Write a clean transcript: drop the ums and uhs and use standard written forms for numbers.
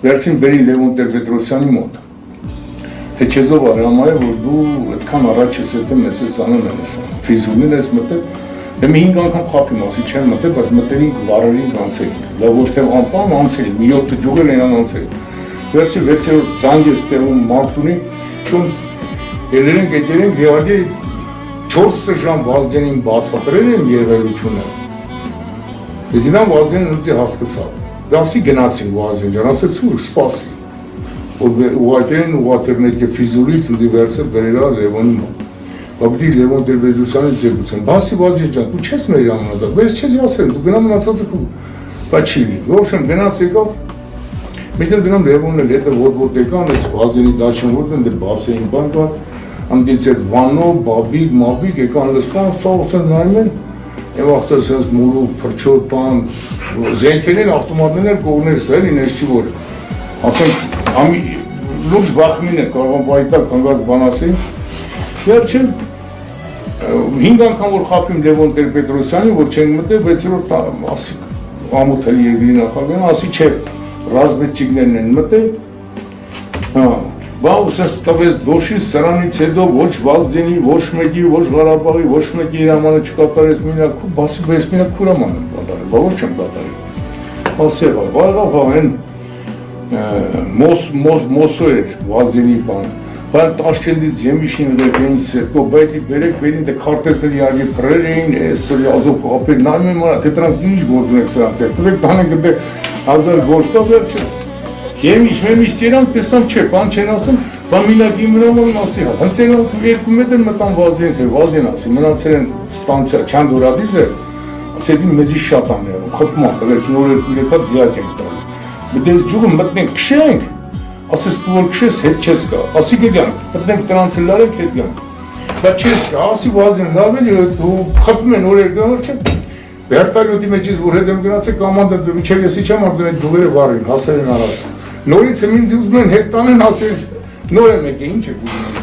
վերցին բերի Լևոն Տեր-Պետրոսյանի մոտ, թե չեզով արամա է, որ դու այդքան առաջ ես հետը մեզ ես անուն ես անում, ֆիզուլին ես մտել, դե մի 5 անգամ խապի մասի չեն մտել, բայց մտերինք վարերինք անցել, դա ոչ թե անպան անցել, մի 7 ջուղել են անցել, վերջի 6-րդ ծանգ ես տեղում մարդունի, չում ելերենք էտերենք եվալի 4 ժամ վազդենին բացատրել են եվելությունը, դիդան վազդենին ուտի հասկացավ, դասի գնացին վազդեն ջան, ասեց ուր, սպասի, ուղարկերին ուղատերնետ և ֆիզուլից ընձի վերցել բերելա Լևոնի մոտ, բաբդի Լևոն Տեր-Պետրոսյանի ձերգության, բասի վազդեն ջան, դու չես մեր ամնադակ, բայց չես ասել, դու գնա մնացածը քու, բայց չի լի, որոշեմ գնաց եկավ, Միտել դրամ Լևոնն էլ հետը որ եկան, այդ վազդենի դաշն որտեն դեր բաս էին բան կար, անդից այդ վանով, բաբիկ, մաբիկ, եկան լսկան, սաղուսեն նայում են, և աղտաս ես մուրու, պրչոտ, բան, զենքերին, ավտոմատներն էլ կողներս էլ ինես չի որ, ասենք, լուրջ վախմին է, կարողան բայտակ հանգած բան ասեին, վերջին, 5 անգամ որ խապիմ Լևոն Տեր-Պետրոսյանի, որ չենք մտել, 6-րդ ամութելի երկրի նախագահան, ասի չէ, ռազմետչիկներն են մտել, բա ուսես տվեց դոշի սրանից հետո ոչ Վազդենի, ոչ մեկի, ոչ Ղարաբաղի, ոչ մեկի իրամանը չկատարեց մինակ, բասի բես մինակ քուրաման եմ կատարել, բա ոչ չեմ կատարել, ասի եղավ, բա եղավ են մոսո էր Վազդենի բան, բան Տաշկենտից Եմիշին վերգենից սերկո, բայդի բերեք վերին դե քարտեզների արգի պրեր էին, էստրի ազով կապեր, նայում եմ արա, թե տրանք ինչ գործուն եք սրանց էր, տվեք տանենք դե 1000 գործով վերջը, Եմիշ տիրանք տեսամ չէ, բան չեն ասում, բան մինակի մնաման ասի հա, հնցեն 2 մետր մտան Վազդեն, թե Վազդեն ասի, մնացել են ստանցիա, չան դորադիզ է, ասետին մեզի շատ ան է, խպման, վերջին որ 2-3 հատ դիակ ենք տալի, բդենց ջուղը մտնենք քշենք, ասես դու որ քշես հետ չես կա, ասի գեգանք, մտնենք տրանցը լարենք հետ գանք, դա չես կա, ասի Վազդեն լարվել ու խպում են օրեր գավոր չէ, Վերտալյոտի մեջ ես որ հետ եմ գնացել կամանդը մինչև եսի չեմ արդեն այդ դուղերը վարին, հասել են արած, նորից եմ ինձ ուզում են հետ տանեն ասել, նոր եմ եկե, ինչ եք ուզում